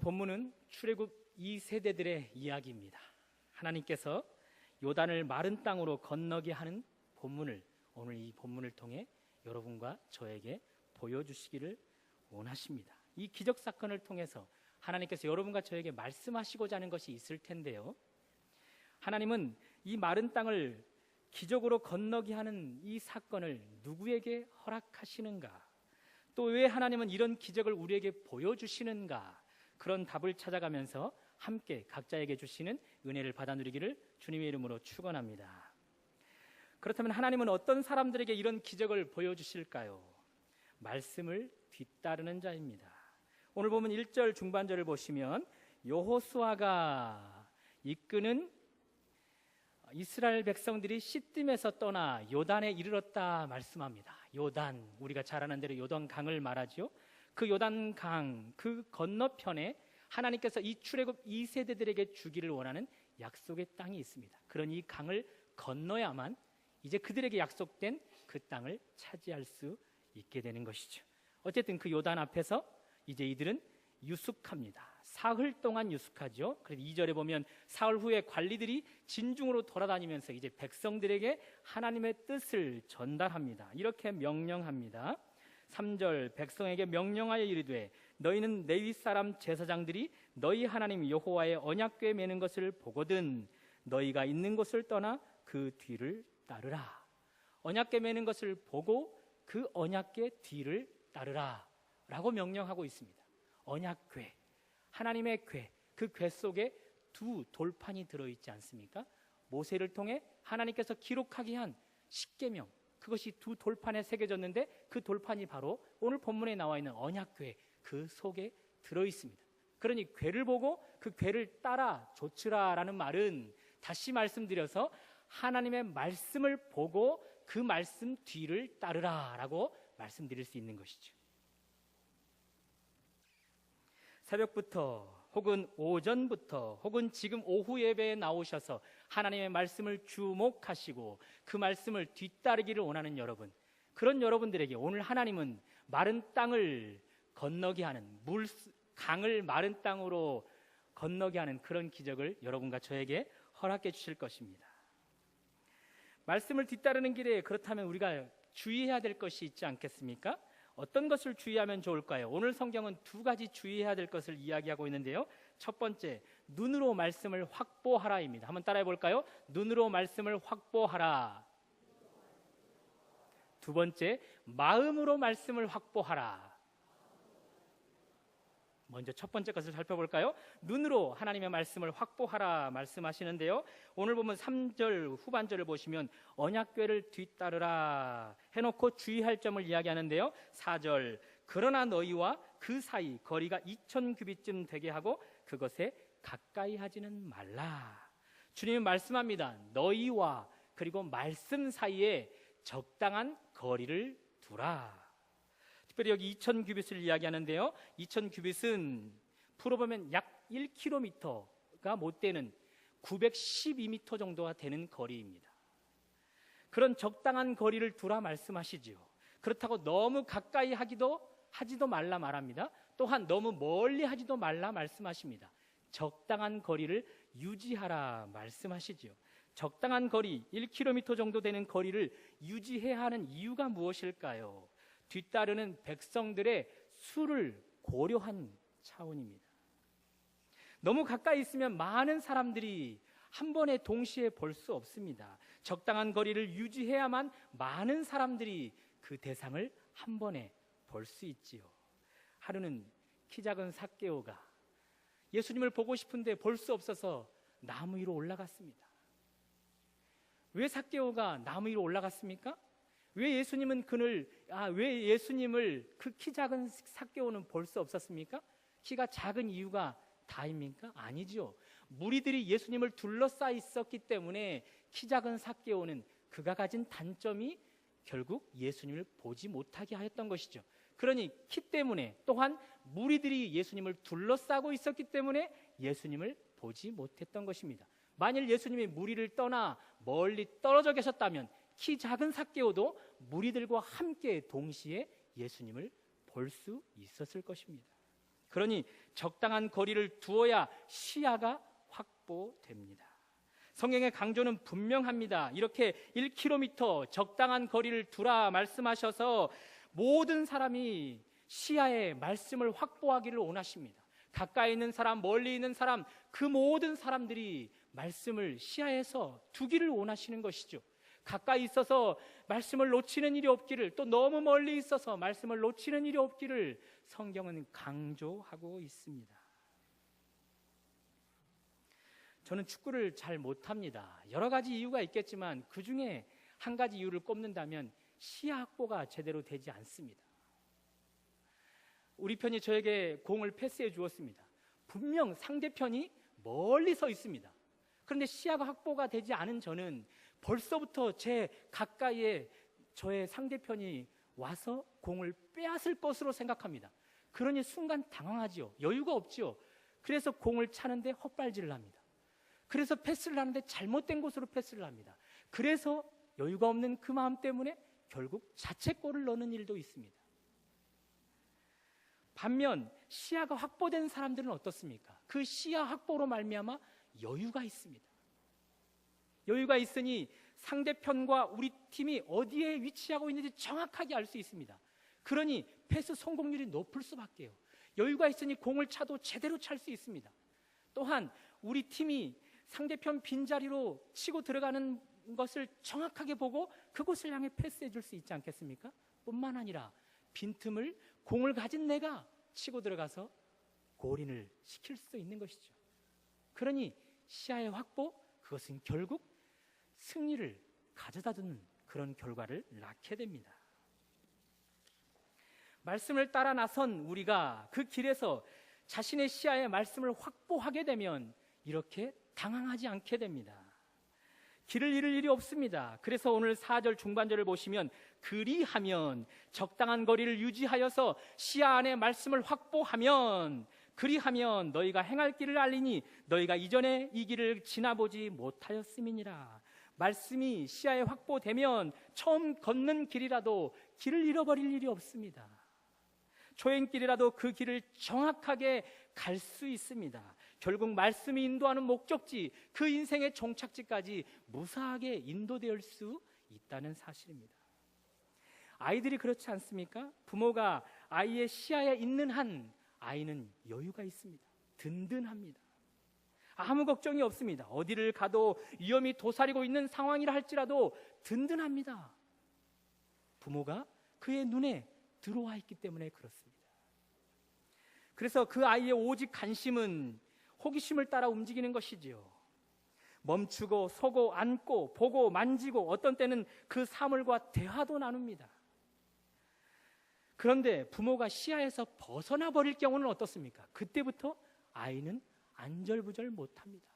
오늘 본문은 출애굽 2세대들의 이야기입니다. 하나님께서 요단을 마른 땅으로 건너게 하는 본문을 오늘 이 본문을 통해 여러분과 저에게 보여주시기를 원하십니다. 이 기적 사건을 통해서 하나님께서 여러분과 저에게 말씀하시고자 하는 것이 있을 텐데요, 하나님은 이 마른 땅을 기적으로 건너게 하는 이 사건을 누구에게 허락하시는가? 또 왜 하나님은 이런 기적을 우리에게 보여주시는가? 그런 답을 찾아가면서 함께 각자에게 주시는 은혜를 받아 누리기를 주님의 이름으로 축원합니다. 그렇다면 하나님은 어떤 사람들에게 이런 기적을 보여주실까요? 말씀을 뒤따르는 자입니다. 오늘 보면 1절 중반절을 보시면 여호수아가 이끄는 이스라엘 백성들이 시딤에서 떠나 요단에 이르렀다 말씀합니다. 요단, 우리가 잘 아는 대로 요단강을 말하죠. 그 요단강 그 건너편에 하나님께서 이 출애굽 2세대들에게 주기를 원하는 약속의 땅이 있습니다. 그런 이 강을 건너야만 이제 그들에게 약속된 그 땅을 차지할 수 있게 되는 것이죠. 어쨌든 그 요단 앞에서 이제 이들은 유숙합니다. 사흘 동안 유숙하죠. 그래서 2절에 보면 사흘 후에 관리들이 진중으로 돌아다니면서 이제 백성들에게 하나님의 뜻을 전달합니다. 이렇게 명령합니다. 3절 백성에게 명령하여 이르되 너희는 레위 사람 제사장들이 너희 하나님 여호와의 언약궤 매는 것을 보거든 너희가 있는 곳을 떠나 그 뒤를 따르라. 언약궤 매는 것을 보고 그 언약궤 뒤를 따르라 라고 명령하고 있습니다. 언약궤, 하나님의 궤, 그 궤 속에 두 돌판이 들어있지 않습니까? 모세를 통해 하나님께서 기록하게 한 십계명, 그것이 두 돌판에 새겨졌는데 그 돌판이 바로 오늘 본문에 나와 있는 언약궤 그 속에 들어있습니다. 그러니 궤를 보고 그 궤를 따라 좇으라라는 말은 다시 말씀드려서 하나님의 말씀을 보고 그 말씀 뒤를 따르라라고 말씀드릴 수 있는 것이죠. 새벽부터 혹은 오전부터 혹은 지금 오후 예배에 나오셔서 하나님의 말씀을 주목하시고 그 말씀을 뒤따르기를 원하는 여러분, 그런 여러분들에게 오늘 하나님은 마른 땅을 건너게 하는 강을 마른 땅으로 건너게 하는 그런 기적을 여러분과 저에게 허락해 주실 것입니다. 말씀을 뒤따르는 길에 그렇다면 우리가 주의해야 될 것이 있지 않겠습니까? 어떤 것을 주의하면 좋을까요? 오늘 성경은 두 가지 주의해야 될 것을 이야기하고 있는데요, 첫 번째, 눈으로 말씀을 확보하라입니다. 한번 따라해 볼까요? 눈으로 말씀을 확보하라. 두 번째, 마음으로 말씀을 확보하라. 먼저 첫 번째 것을 살펴볼까요? 눈으로 하나님의 말씀을 확보하라 말씀하시는데요, 오늘 보면 3절 후반절을 보시면 언약궤를 뒤따르라 해놓고 주의할 점을 이야기하는데요, 4절 그러나 너희와 그 사이 거리가 2000규빗쯤 되게 하고 그것에 가까이 하지는 말라. 주님은 말씀합니다. 너희와 그리고 말씀 사이에 적당한 거리를 두라. 특별히 여기 2000규빗을 이야기하는데요, 2000규빗은 풀어보면 약 1km가 못 되는 912m 정도가 되는 거리입니다. 그런 적당한 거리를 두라 말씀하시지요. 그렇다고 너무 가까이 하지도 말라 말합니다. 또한 너무 멀리 하지도 말라 말씀하십니다. 적당한 거리를 유지하라 말씀하시지요. 적당한 거리 1km 정도 되는 거리를 유지해야 하는 이유가 무엇일까요? 뒤따르는 백성들의 수를 고려한 차원입니다. 너무 가까이 있으면 많은 사람들이 한 번에 동시에 볼 수 없습니다. 적당한 거리를 유지해야만 많은 사람들이 그 대상을 한 번에 볼 수 있지요. 하루는 키 작은 삭개오가 예수님을 보고 싶은데 볼 수 없어서 나무 위로 올라갔습니다. 왜 삭개오가 나무 위로 올라갔습니까? 왜 예수님을 그 키 작은 삭개오는 볼 수 없었습니까? 키가 작은 이유가 다입니까? 아니죠. 무리들이 예수님을 둘러싸 있었기 때문에 키 작은 삭개오는 그가 가진 단점이 결국 예수님을 보지 못하게 하였던 것이죠. 그러니 키 때문에, 또한 무리들이 예수님을 둘러싸고 있었기 때문에 예수님을 보지 못했던 것입니다. 만일 예수님이 무리를 떠나 멀리 떨어져 계셨다면 키 작은 삭개오도 무리들과 함께 동시에 예수님을 볼 수 있었을 것입니다. 그러니 적당한 거리를 두어야 시야가 확보됩니다. 성경의 강조는 분명합니다. 이렇게 1km 적당한 거리를 두라 말씀하셔서 모든 사람이 시야에 말씀을 확보하기를 원하십니다. 가까이 있는 사람, 멀리 있는 사람, 그 모든 사람들이 말씀을 시야에서 두기를 원하시는 것이죠. 가까이 있어서 말씀을 놓치는 일이 없기를, 또 너무 멀리 있어서 말씀을 놓치는 일이 없기를 성경은 강조하고 있습니다. 저는 축구를 잘 못합니다. 여러 가지 이유가 있겠지만 그 중에 한 가지 이유를 꼽는다면 시야 확보가 제대로 되지 않습니다. 우리 편이 저에게 공을 패스해 주었습니다. 분명 상대편이 멀리 서 있습니다. 그런데 시야가 확보가 되지 않은 저는 벌써부터 제 가까이에 저의 상대편이 와서 공을 빼앗을 것으로 생각합니다. 그러니 순간 당황하지요. 여유가 없지요. 그래서 공을 차는데 헛발질을 합니다. 그래서 패스를 하는데 잘못된 곳으로 패스를 합니다. 그래서 여유가 없는 그 마음 때문에 결국 자책골을 넣는 일도 있습니다. 반면 시야가 확보된 사람들은 어떻습니까? 그 시야 확보로 말미암아 여유가 있습니다. 여유가 있으니 상대편과 우리 팀이 어디에 위치하고 있는지 정확하게 알 수 있습니다. 그러니 패스 성공률이 높을 수밖에요. 여유가 있으니 공을 차도 제대로 찰 수 있습니다. 또한 우리 팀이 상대편 빈자리로 치고 들어가는 것을 정확하게 보고 그곳을 향해 패스해 줄 수 있지 않겠습니까? 뿐만 아니라 빈틈을 공을 가진 내가 치고 들어가서 골인을 시킬 수 있는 것이죠. 그러니 시야의 확보, 그것은 결국 승리를 가져다 주는 그런 결과를 낳게 됩니다. 말씀을 따라 나선 우리가 그 길에서 자신의 시야의 말씀을 확보하게 되면 이렇게 당황하지 않게 됩니다. 길을 잃을 일이 없습니다. 그래서 오늘 4절 중반절을 보시면 그리하면, 적당한 거리를 유지하여서 시야 안에 말씀을 확보하면, 그리하면 너희가 행할 길을 알리니 너희가 이전에 이 길을 지나보지 못하였음이니라. 말씀이 시야에 확보되면 처음 걷는 길이라도 길을 잃어버릴 일이 없습니다. 초행길이라도 그 길을 정확하게 갈 수 있습니다. 결국 말씀이 인도하는 목적지, 그 인생의 종착지까지 무사하게 인도될 수 있다는 사실입니다. 아이들이 그렇지 않습니까? 부모가 아이의 시야에 있는 한 아이는 여유가 있습니다. 든든합니다. 아무 걱정이 없습니다. 어디를 가도 위험이 도사리고 있는 상황이라 할지라도 든든합니다. 부모가 그의 눈에 들어와 있기 때문에 그렇습니다. 그래서 그 아이의 오직 관심은 호기심을 따라 움직이는 것이지요. 멈추고 서고 앉고 보고 만지고 어떤 때는 그 사물과 대화도 나눕니다. 그런데 부모가 시야에서 벗어나 버릴 경우는 어떻습니까? 그때부터 아이는 안절부절 못합니다.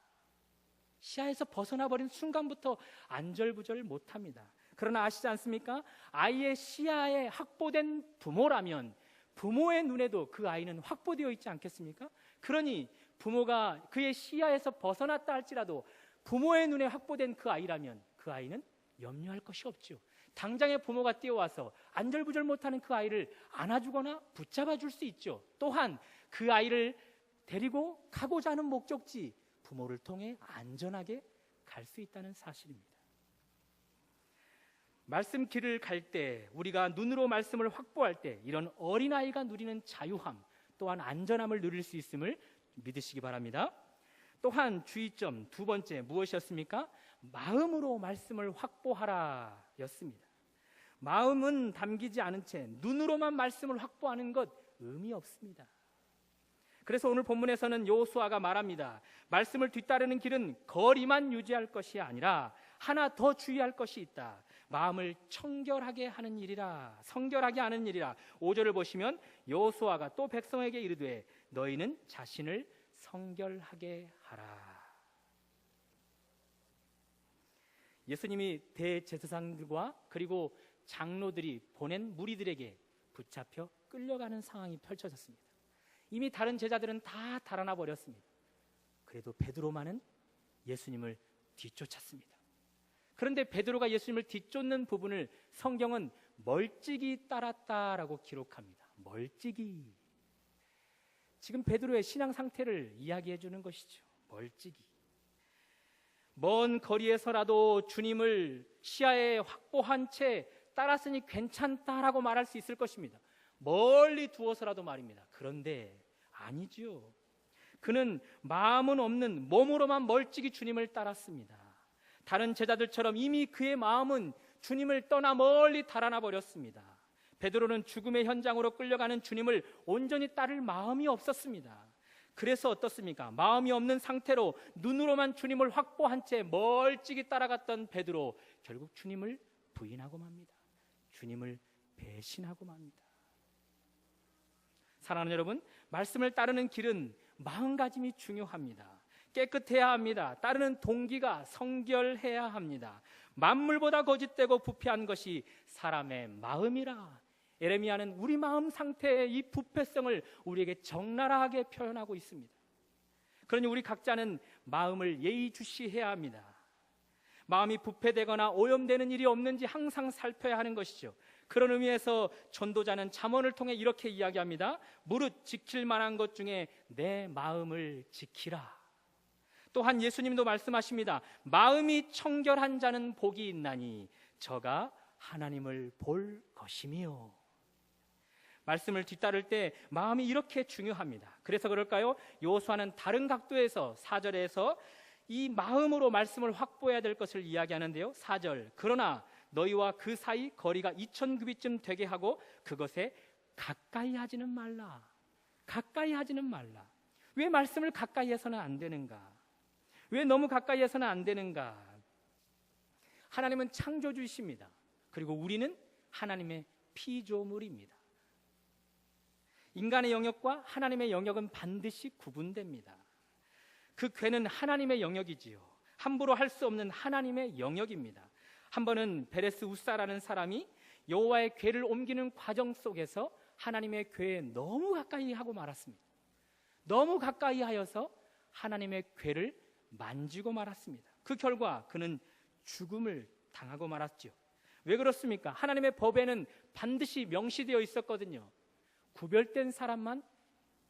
시야에서 벗어나 버린 순간부터 안절부절 못합니다. 그러나 아시지 않습니까? 아이의 시야에 확보된 부모라면 부모의 눈에도 그 아이는 확보되어 있지 않겠습니까? 그러니 부모가 그의 시야에서 벗어났다 할지라도 부모의 눈에 확보된 그 아이라면 그 아이는 염려할 것이 없죠. 당장에 부모가 뛰어와서 안절부절 못하는 그 아이를 안아주거나 붙잡아 줄 수 있죠. 또한 그 아이를 데리고 가고자 하는 목적지, 부모를 통해 안전하게 갈 수 있다는 사실입니다. 말씀 길을 갈 때, 우리가 눈으로 말씀을 확보할 때 이런 어린아이가 누리는 자유함, 또한 안전함을 누릴 수 있음을 믿으시기 바랍니다. 또한 주의점 두 번째 무엇이었습니까? 마음으로 말씀을 확보하라 였습니다. 마음은 담기지 않은 채 눈으로만 말씀을 확보하는 것 의미 없습니다. 그래서 오늘 본문에서는 여호수아가 말합니다. 말씀을 뒤따르는 길은 거리만 유지할 것이 아니라 하나 더 주의할 것이 있다. 마음을 청결하게 하는 일이라, 성결하게 하는 일이라. 5절을 보시면 여호수아가 또 백성에게 이르되 너희는 자신을 성결하게 하라. 예수님이 대제사장들과 그리고 장로들이 보낸 무리들에게 붙잡혀 끌려가는 상황이 펼쳐졌습니다. 이미 다른 제자들은 다 달아나 버렸습니다. 그래도 베드로만은 예수님을 뒤쫓았습니다. 그런데 베드로가 예수님을 뒤쫓는 부분을 성경은 멀찍이 따랐다라고 기록합니다. 멀찍이. 지금 베드로의 신앙 상태를 이야기해 주는 것이죠. 멀찍이 먼 거리에서라도 주님을 시야에 확보한 채 따랐으니 괜찮다라고 말할 수 있을 것입니다. 멀리 두어서라도 말입니다. 그런데 아니죠. 그는 마음은 없는 몸으로만 멀찍이 주님을 따랐습니다. 다른 제자들처럼 이미 그의 마음은 주님을 떠나 멀리 달아나 버렸습니다. 베드로는 죽음의 현장으로 끌려가는 주님을 온전히 따를 마음이 없었습니다. 그래서 어떻습니까? 마음이 없는 상태로 눈으로만 주님을 확보한 채 멀찍이 따라갔던 베드로, 결국 주님을 부인하고 맙니다. 주님을 배신하고 맙니다. 사랑하는 여러분, 말씀을 따르는 길은 마음가짐이 중요합니다. 깨끗해야 합니다. 따르는 동기가 성결해야 합니다. 만물보다 거짓되고 부패한 것이 사람의 마음이라. 예레미야는 우리 마음 상태의 이 부패성을 우리에게 적나라하게 표현하고 있습니다. 그러니 우리 각자는 마음을 예의주시해야 합니다. 마음이 부패되거나 오염되는 일이 없는지 항상 살펴야 하는 것이죠. 그런 의미에서 전도자는 잠언을 통해 이렇게 이야기합니다. 무릇 지킬 만한 것 중에 내 마음을 지키라. 또한 예수님도 말씀하십니다. 마음이 청결한 자는 복이 있나니 저가 하나님을 볼 것이며. 말씀을 뒤따를 때 마음이 이렇게 중요합니다. 그래서 그럴까요? 여호수아는 다른 각도에서 4절에서 이 마음으로 말씀을 확보해야 될 것을 이야기하는데요. 4절, 그러나 너희와 그 사이 거리가 2000규빗쯤 되게 하고 그것에 가까이 하지는 말라. 가까이 하지는 말라. 왜 말씀을 가까이 해서는 안 되는가? 왜 너무 가까이 해서는 안 되는가? 하나님은 창조주이십니다. 그리고 우리는 하나님의 피조물입니다. 인간의 영역과 하나님의 영역은 반드시 구분됩니다. 그 궤는 하나님의 영역이지요. 함부로 할 수 없는 하나님의 영역입니다. 한 번은 베레스 우사라는 사람이 여호와의 궤를 옮기는 과정 속에서 하나님의 궤에 너무 가까이 하고 말았습니다. 너무 가까이 하여서 하나님의 궤를 만지고 말았습니다. 그 결과 그는 죽음을 당하고 말았죠. 왜 그렇습니까? 하나님의 법에는 반드시 명시되어 있었거든요. 구별된 사람만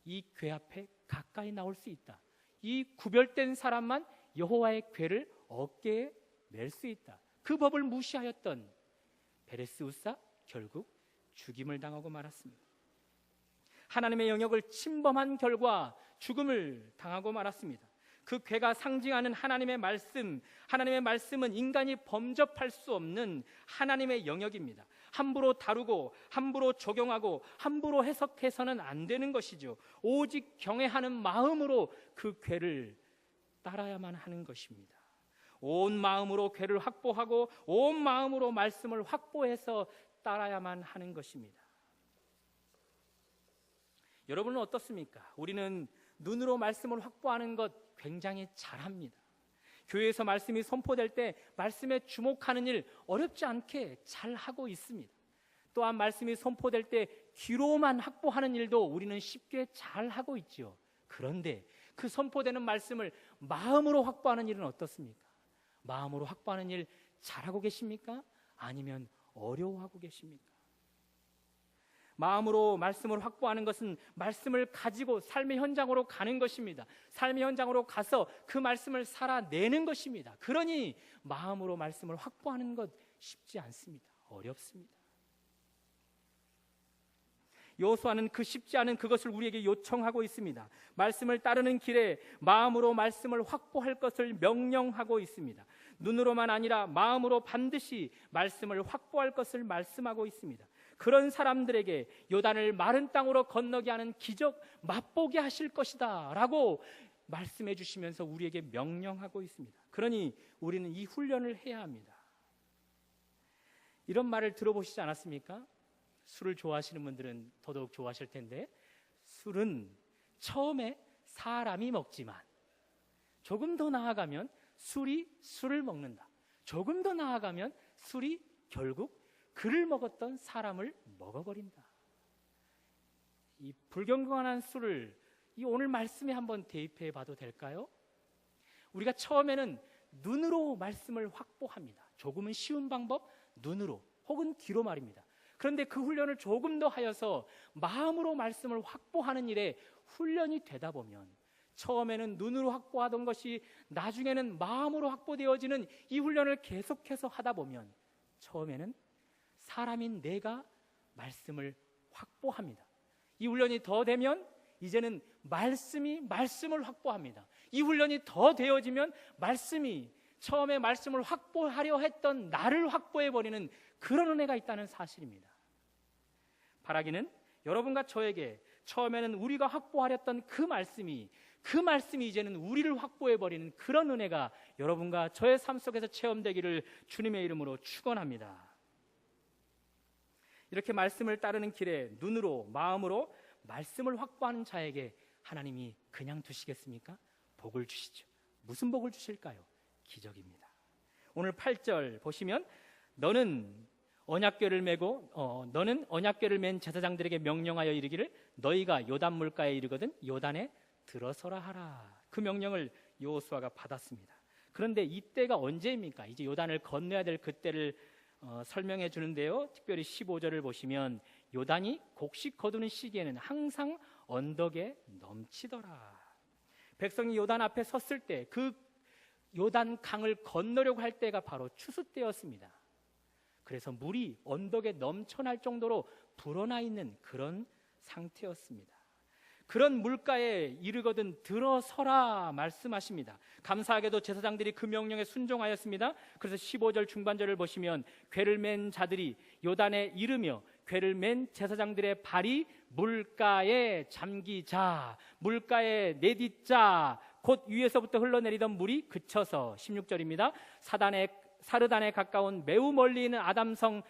이 궤 앞에 가까이 나올 수 있다. 이 구별된 사람만 여호와의 궤를 어깨에 멜 수 있다. 그 법을 무시하였던 베레스 우사, 결국 죽임을 당하고 말았습니다. 하나님의 영역을 침범한 결과 죽음을 당하고 말았습니다. 그 궤가 상징하는 하나님의 말씀, 하나님의 말씀은 인간이 범접할 수 없는 하나님의 영역입니다. 함부로 다루고 함부로 적용하고 함부로 해석해서는 안 되는 것이죠. 오직 경외하는 마음으로 그 궤를 따라야만 하는 것입니다. 온 마음으로 궤를 확보하고 온 마음으로 말씀을 확보해서 따라야만 하는 것입니다. 여러분은 어떻습니까? 우리는 눈으로 말씀을 확보하는 것 굉장히 잘합니다. 교회에서 말씀이 선포될 때 말씀에 주목하는 일 어렵지 않게 잘하고 있습니다. 또한 말씀이 선포될 때 귀로만 확보하는 일도 우리는 쉽게 잘하고 있죠. 그런데 그 선포되는 말씀을 마음으로 확보하는 일은 어떻습니까? 마음으로 확보하는 일 잘하고 계십니까? 아니면 어려워하고 계십니까? 마음으로 말씀을 확보하는 것은 말씀을 가지고 삶의 현장으로 가는 것입니다. 삶의 현장으로 가서 그 말씀을 살아내는 것입니다. 그러니 마음으로 말씀을 확보하는 것 쉽지 않습니다. 어렵습니다. 여호수아는 그 쉽지 않은 그것을 우리에게 요청하고 있습니다. 말씀을 따르는 길에 마음으로 말씀을 확보할 것을 명령하고 있습니다. 눈으로만 아니라 마음으로 반드시 말씀을 확보할 것을 말씀하고 있습니다. 그런 사람들에게 요단을 마른 땅으로 건너게 하는 기적 맛보게 하실 것이다 라고 말씀해 주시면서 우리에게 명령하고 있습니다. 그러니 우리는 이 훈련을 해야 합니다. 이런 말을 들어보시지 않았습니까? 술을 좋아하시는 분들은 더더욱 좋아하실 텐데, 술은 처음에 사람이 먹지만 조금 더 나아가면 술이 술을 먹는다. 조금 더 나아가면 술이 결국 그를 먹었던 사람을 먹어버린다. 이 불경건한 술을 이 오늘 말씀에 한번 대입해 봐도 될까요? 우리가 처음에는 눈으로 말씀을 확보합니다. 조금은 쉬운 방법, 눈으로 혹은 귀로 말입니다. 그런데 그 훈련을 조금 더 하여서 마음으로 말씀을 확보하는 일에 훈련이 되다 보면 처음에는 눈으로 확보하던 것이 나중에는 마음으로 확보되어지는 이 훈련을 계속해서 하다 보면 처음에는 사람인 내가 말씀을 확보합니다. 이 훈련이 더 되면 이제는 말씀이 말씀을 확보합니다. 이 훈련이 더 되어지면 말씀이 처음에 말씀을 확보하려 했던 나를 확보해버리는 그런 은혜가 있다는 사실입니다. 바라기는 여러분과 저에게 처음에는 우리가 확보하렸던 그 말씀이 이제는 우리를 확보해버리는 그런 은혜가 여러분과 저의 삶 속에서 체험되기를 주님의 이름으로 축원합니다. 이렇게 말씀을 따르는 길에 눈으로 마음으로 말씀을 확보하는 자에게 하나님이 그냥 두시겠습니까? 복을 주시죠. 무슨 복을 주실까요? 기적입니다. 오늘 8절 보시면 너는 언약궤를 맨 제사장들에게 명령하여 이르기를 너희가 요단 물가에 이르거든 요단에 들어서라 하라. 그 명령을 여호수아가 받았습니다. 그런데 이때가 언제입니까? 이제 요단을 건너야 될 그때를 설명해 주는데요. 특별히 15절을 보시면 요단이 곡식 거두는 시기에는 항상 언덕에 넘치더라. 백성이 요단 앞에 섰을 때 그 요단 강을 건너려고 할 때가 바로 추수 때였습니다. 그래서 물이 언덕에 넘쳐날 정도로 불어나 있는 그런 상태였습니다. 그런 물가에 이르거든 들어서라 말씀하십니다. 감사하게도 제사장들이 그 명령에 순종하였습니다. 그래서 15절 중반절을 보시면 궤를 맨 자들이 요단에 이르며 궤를 맨 제사장들의 발이 물가에 잠기자 물가에 내딛자 곧 위에서부터 흘러내리던 물이 그쳐서 16절입니다. 사르단에 가까운 매우 멀리 있는 아담성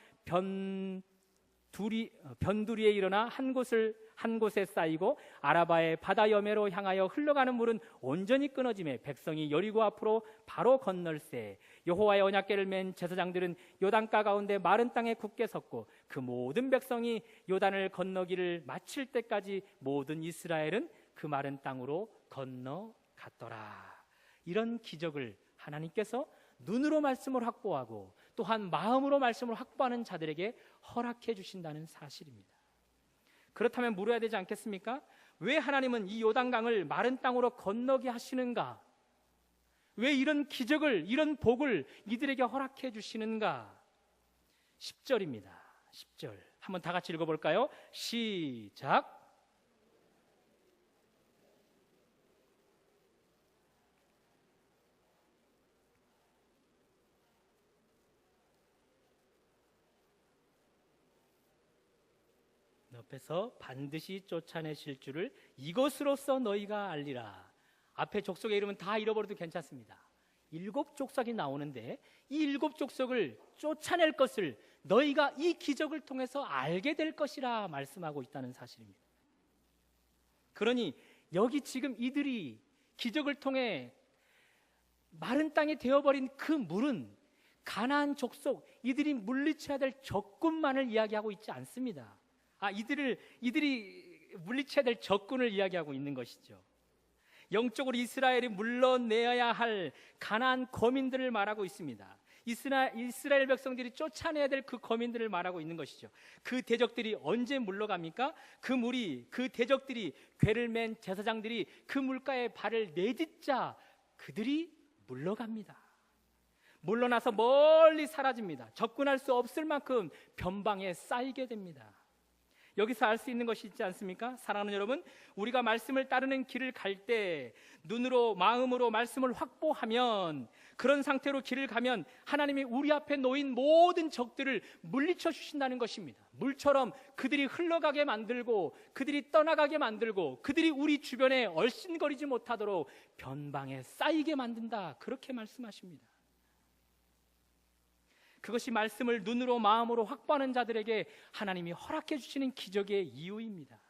변두리에 일어나 한 곳에 쌓이고 아라바의 바다 여매로 향하여 흘러가는 물은 온전히 끊어지매 백성이 여리고 앞으로 바로 건널세. 여호와의 언약궤를 맨 제사장들은 요단가 가운데 마른 땅에 굳게 섰고 그 모든 백성이 요단을 건너기를 마칠 때까지 모든 이스라엘은 그 마른 땅으로 건너갔더라. 이런 기적을 하나님께서 눈으로 말씀을 확보하고 또한 마음으로 말씀을 확보하는 자들에게 허락해 주신다는 사실입니다. 그렇다면 물어야 되지 않겠습니까? 왜 하나님은 이 요단강을 마른 땅으로 건너게 하시는가? 왜 이런 기적을, 이런 복을 이들에게 허락해 주시는가? 10절입니다. 10절 한번 다 같이 읽어볼까요? 시작. 옆에서 반드시 쫓아내실 줄을 이것으로써 너희가 알리라. 앞에 족속의 이름은 다 잃어버려도 괜찮습니다. 7 족속이 나오는데 이 7 족속을 쫓아낼 것을 너희가 이 기적을 통해서 알게 될 것이라 말씀하고 있다는 사실입니다. 그러니 여기 지금 이들이 기적을 통해 마른 땅이 되어버린 그 물은 가나안 족속, 이들이 물리쳐야 될 적군만을 이야기하고 있지 않습니다. 이들이 물리쳐야 될 적군을 이야기하고 있는 것이죠. 영적으로 이스라엘이 물러내야 할 가나안 거민들을 말하고 있습니다. 이스라엘 백성들이 쫓아내야 될 그 거민들을 말하고 있는 것이죠. 그 대적들이 언제 물러갑니까? 그 대적들이 궤를 맨 제사장들이 그 물가에 발을 내딛자 그들이 물러갑니다. 물러나서 멀리 사라집니다. 접근할 수 없을 만큼 변방에 쌓이게 됩니다. 여기서 알 수 있는 것이 있지 않습니까? 사랑하는 여러분, 우리가 말씀을 따르는 길을 갈 때 눈으로 마음으로 말씀을 확보하면 그런 상태로 길을 가면 하나님이 우리 앞에 놓인 모든 적들을 물리쳐 주신다는 것입니다. 물처럼 그들이 흘러가게 만들고 그들이 떠나가게 만들고 그들이 우리 주변에 얼씬거리지 못하도록 변방에 쌓이게 만든다. 그렇게 말씀하십니다. 그것이 말씀을 눈으로 마음으로 확보하는 자들에게 하나님이 허락해 주시는 기적의 이유입니다.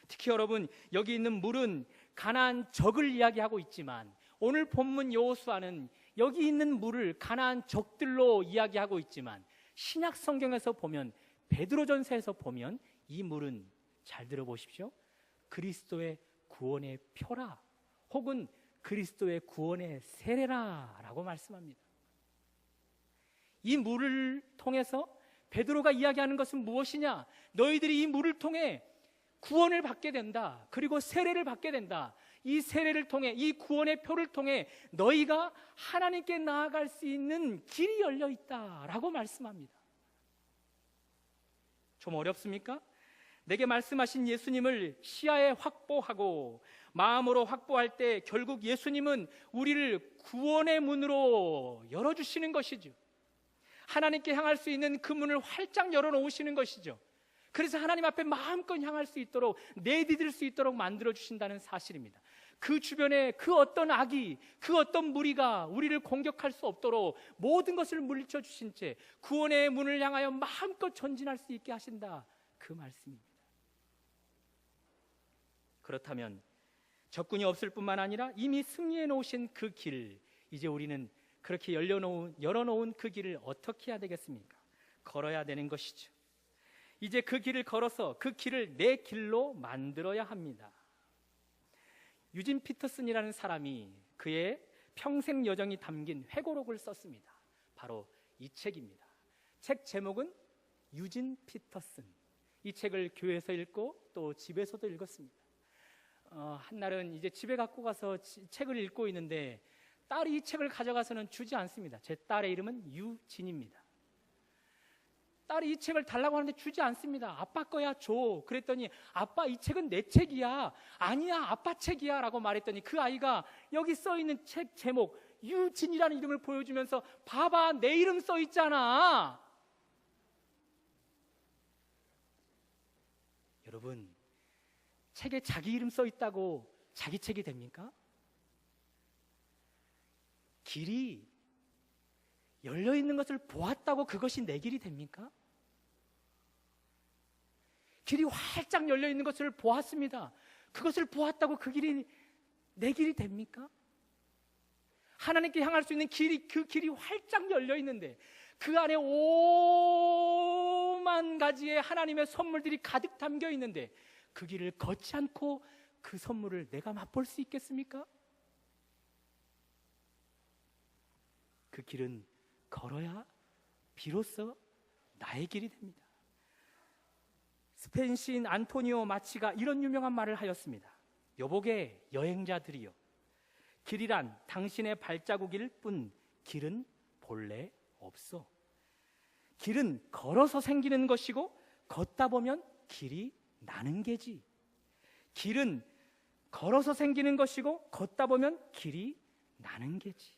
특히 여러분, 여기 있는 물은 가나안 적을 이야기하고 있지만 오늘 본문 여호수아는 여기 있는 물을 가나안 적들로 이야기하고 있지만 신약 성경에서 보면 베드로전서에서 보면 이 물은 잘 들어보십시오. 그리스도의 구원의 표라 혹은 그리스도의 구원의 세례라라고 말씀합니다. 이 물을 통해서 베드로가 이야기하는 것은 무엇이냐? 너희들이 이 물을 통해 구원을 받게 된다. 그리고 세례를 받게 된다. 이 세례를 통해, 이 구원의 표를 통해 너희가 하나님께 나아갈 수 있는 길이 열려 있다라고 말씀합니다. 좀 어렵습니까? 내게 말씀하신 예수님을 시야에 확보하고 마음으로 확보할 때 결국 예수님은 우리를 구원의 문으로 열어주시는 것이죠. 하나님께 향할 수 있는 그 문을 활짝 열어놓으시는 것이죠. 그래서 하나님 앞에 마음껏 향할 수 있도록, 내디딜 수 있도록 만들어주신다는 사실입니다. 그 주변에 그 어떤 악이, 그 어떤 무리가 우리를 공격할 수 없도록 모든 것을 물리쳐 주신 채 구원의 문을 향하여 마음껏 전진할 수 있게 하신다, 그 말씀입니다. 그렇다면 적군이 없을 뿐만 아니라 이미 승리해 놓으신 그 길, 이제 우리는 그렇게 열어놓은 그 길을 어떻게 해야 되겠습니까? 걸어야 되는 것이죠. 이제 그 길을 걸어서 그 길을 내 길로 만들어야 합니다. 유진 피터슨이라는 사람이 그의 평생 여정이 담긴 회고록을 썼습니다. 바로 이 책입니다. 책 제목은 유진 피터슨. 이 책을 교회에서 읽고 또 집에서도 읽었습니다. 한날은 이제 집에 갖고 가서 책을 읽고 있는데 딸이 이 책을 가져가서는 주지 않습니다. 제 딸의 이름은 유진입니다. 딸이 이 책을 달라고 하는데 주지 않습니다. 아빠 거야 줘. 그랬더니 아빠 이 책은 내 책이야. 아니야 아빠 책이야 라고 말했더니 그 아이가 여기 써있는 책 제목 유진이라는 이름을 보여주면서 봐봐 내 이름 써있잖아. 여러분, 책에 자기 이름 써있다고 자기 책이 됩니까? 길이 열려있는 것을 보았다고 그것이 내 길이 됩니까? 길이 활짝 열려있는 것을 보았습니다. 그것을 보았다고 그 길이 내 길이 됩니까? 하나님께 향할 수 있는 길이, 그 길이 활짝 열려있는데 그 안에 5만 가지의 하나님의 선물들이 가득 담겨 있는데 그 길을 걷지 않고 그 선물을 내가 맛볼 수 있겠습니까? 그 길은 걸어야 비로소 나의 길이 됩니다. 스페인 시인 안토니오 마치가 이런 유명한 말을 하였습니다. 여복의 여행자들이여, 길이란 당신의 발자국일 뿐 길은 본래 없어. 길은 걸어서 생기는 것이고 걷다 보면 길이 나는 게지. 길은 걸어서 생기는 것이고 걷다 보면 길이 나는 게지.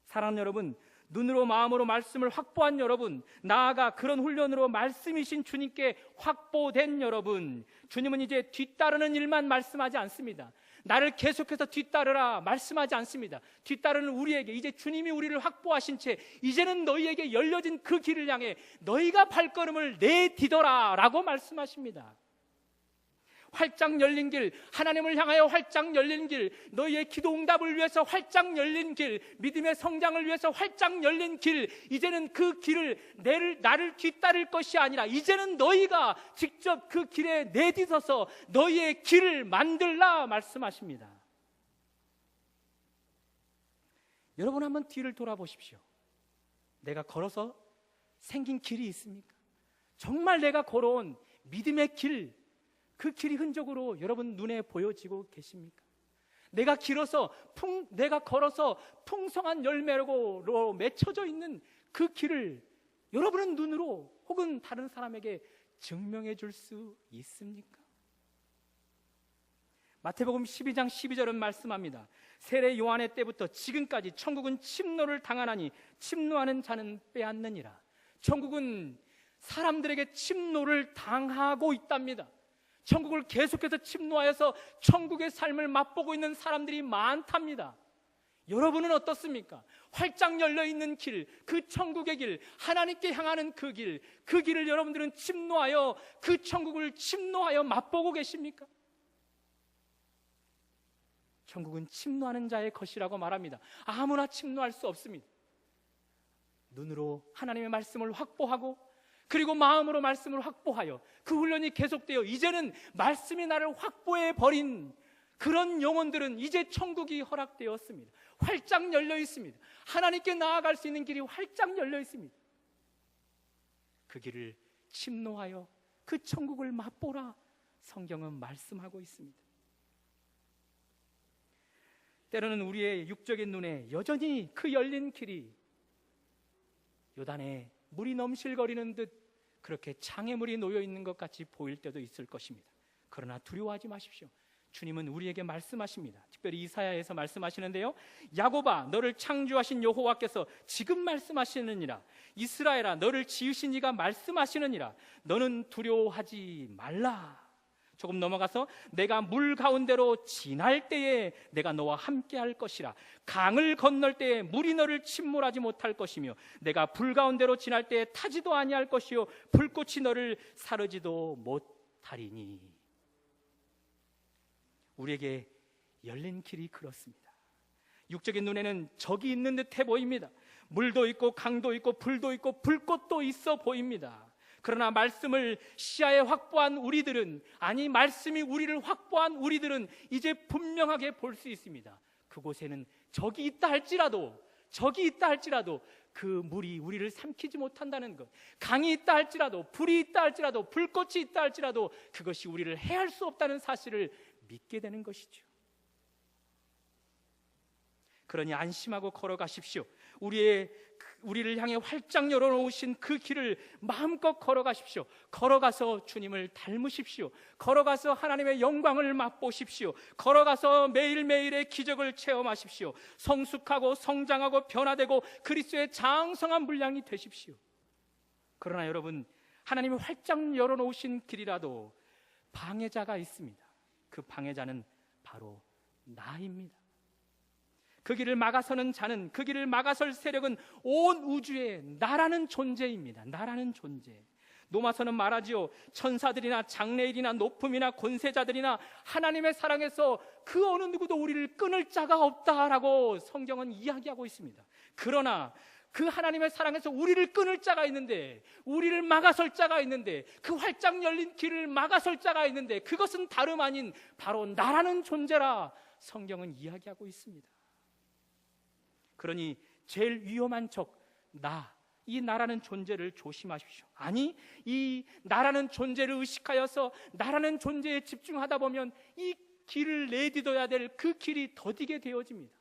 사랑하는 여러분, 눈으로 마음으로 말씀을 확보한 여러분, 나아가 그런 훈련으로 말씀이신 주님께 확보된 여러분, 주님은 이제 뒤따르는 일만 말씀하지 않습니다. 나를 계속해서 뒤따르라 말씀하지 않습니다. 뒤따르는 우리에게 이제 주님이 우리를 확보하신 채 이제는 너희에게 열려진 그 길을 향해 너희가 발걸음을 내디뎌라 라고 말씀하십니다. 활짝 열린 길, 하나님을 향하여 활짝 열린 길, 너희의 기도 응답을 위해서 활짝 열린 길, 믿음의 성장을 위해서 활짝 열린 길, 이제는 그 길을 나를 뒤따를 것이 아니라 이제는 너희가 직접 그 길에 내딛어서 너희의 길을 만들라 말씀하십니다. 여러분 한번 뒤를 돌아보십시오. 내가 걸어서 생긴 길이 있습니까? 정말 내가 걸어온 믿음의 길, 그 길이 흔적으로 여러분 눈에 보여지고 계십니까? 내가 걸어서 풍성한 열매로 맺혀져 있는 그 길을 여러분은 눈으로 혹은 다른 사람에게 증명해 줄 수 있습니까? 마태복음 12장 12절은 말씀합니다. 세례 요한의 때부터 지금까지 천국은 침노를 당하나니 침노하는 자는 빼앗느니라. 천국은 사람들에게 침노를 당하고 있답니다. 천국을 계속해서 침노하여서 천국의 삶을 맛보고 있는 사람들이 많답니다. 여러분은 어떻습니까? 활짝 열려있는 길, 그 천국의 길, 하나님께 향하는 그 길을 여러분들은 침노하여 그 천국을 침노하여 맛보고 계십니까? 천국은 침노하는 자의 것이라고 말합니다. 아무나 침노할 수 없습니다. 눈으로 하나님의 말씀을 확보하고 그리고 마음으로 말씀을 확보하여 그 훈련이 계속되어 이제는 말씀이 나를 확보해 버린 그런 영혼들은 이제 천국이 허락되었습니다. 활짝 열려 있습니다. 하나님께 나아갈 수 있는 길이 활짝 열려 있습니다. 그 길을 침노하여 그 천국을 맛보라 성경은 말씀하고 있습니다. 때로는 우리의 육적인 눈에 여전히 그 열린 길이 요단에 물이 넘실거리는 듯 그렇게 장애물이 놓여 있는 것 같이 보일 때도 있을 것입니다. 그러나 두려워하지 마십시오. 주님은 우리에게 말씀하십니다. 특별히 이사야에서 말씀하시는데요, 야곱아 너를 창조하신 여호와께서 지금 말씀하시느니라. 이스라엘아 너를 지으신 이가 말씀하시느니라. 너는 두려워하지 말라. 조금 넘어가서 내가 물 가운데로 지날 때에 내가 너와 함께 할 것이라. 강을 건널 때에 물이 너를 침몰하지 못할 것이며 내가 불 가운데로 지날 때에 타지도 아니할 것이요 불꽃이 너를 사르지도 못하리니. 우리에게 열린 길이 그렇습니다. 육적인 눈에는 적이 있는 듯해 보입니다. 물도 있고 강도 있고 불도 있고 불꽃도 있어 보입니다. 그러나 말씀을 시야에 확보한 우리들은, 아니 말씀이 우리를 확보한 우리들은 이제 분명하게 볼 수 있습니다. 그곳에는 적이 있다 할지라도 그 물이 우리를 삼키지 못한다는 것, 강이 있다 할지라도, 불이 있다 할지라도, 불꽃이 있다 할지라도 그것이 우리를 해할 수 없다는 사실을 믿게 되는 것이죠. 그러니 안심하고 걸어가십시오. 우리를 향해 활짝 열어놓으신 그 길을 마음껏 걸어가십시오. 걸어가서 주님을 닮으십시오. 걸어가서 하나님의 영광을 맛보십시오. 걸어가서 매일매일의 기적을 체험하십시오. 성숙하고 성장하고 변화되고 그리스도의 장성한 분량이 되십시오. 그러나 여러분, 하나님이 활짝 열어놓으신 길이라도 방해자가 있습니다. 그 방해자는 바로 나입니다. 그 길을 막아서는 자는, 그 길을 막아설 세력은 온 우주의 나라는 존재입니다. 나라는 존재. 노마서는 말하지요, 천사들이나 장래일이나 높음이나 권세자들이나 하나님의 사랑에서 그 어느 누구도 우리를 끊을 자가 없다라고 성경은 이야기하고 있습니다. 그러나 그 하나님의 사랑에서 우리를 끊을 자가 있는데, 우리를 막아설 자가 있는데, 그 활짝 열린 길을 막아설 자가 있는데, 그것은 다름 아닌 바로 나라는 존재라 성경은 이야기하고 있습니다. 그러니 제일 위험한 적, 이 나라는 존재를 조심하십시오. 아니, 이 나라는 존재를 의식하여서 나라는 존재에 집중하다 보면 이 길을 내딛어야 될 그 길이 더디게 되어집니다.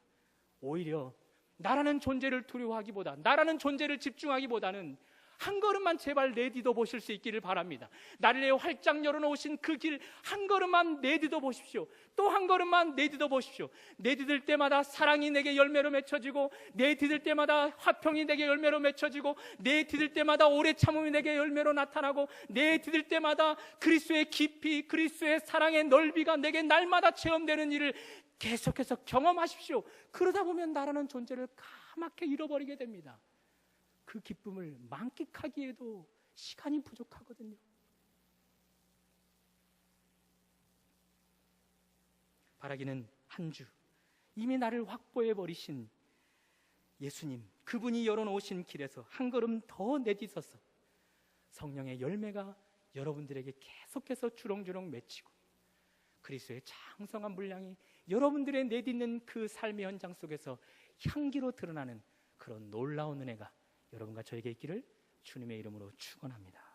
오히려 나라는 존재를 두려워하기보다, 나라는 존재를 집중하기보다는 한 걸음만 제발 내딛어 보실 수 있기를 바랍니다. 나를 위해 활짝 열어놓으신 그 길 한 걸음만 내딛어 보십시오. 또 한 걸음만 내딛어 보십시오. 내딛을 때마다 사랑이 내게 열매로 맺혀지고, 내딛을 때마다 화평이 내게 열매로 맺혀지고, 내딛을 때마다 오래 참음이 내게 열매로 나타나고, 내딛을 때마다 그리스도의 깊이, 그리스도의 사랑의 넓이가 내게 날마다 체험되는 일을 계속해서 경험하십시오. 그러다 보면 나라는 존재를 까맣게 잃어버리게 됩니다. 그 기쁨을 만끽하기에도 시간이 부족하거든요. 바라기는 한 주, 이미 나를 확보해 버리신 예수님, 그분이 열어놓으신 길에서 한 걸음 더 내딛어서 성령의 열매가 여러분들에게 계속해서 주렁주렁 맺히고, 그리스도의 장성한 분량이 여러분들의 내딛는 그 삶의 현장 속에서 향기로 드러나는 그런 놀라운 은혜가 여러분과 저에게 있기를 주님의 이름으로 축원합니다.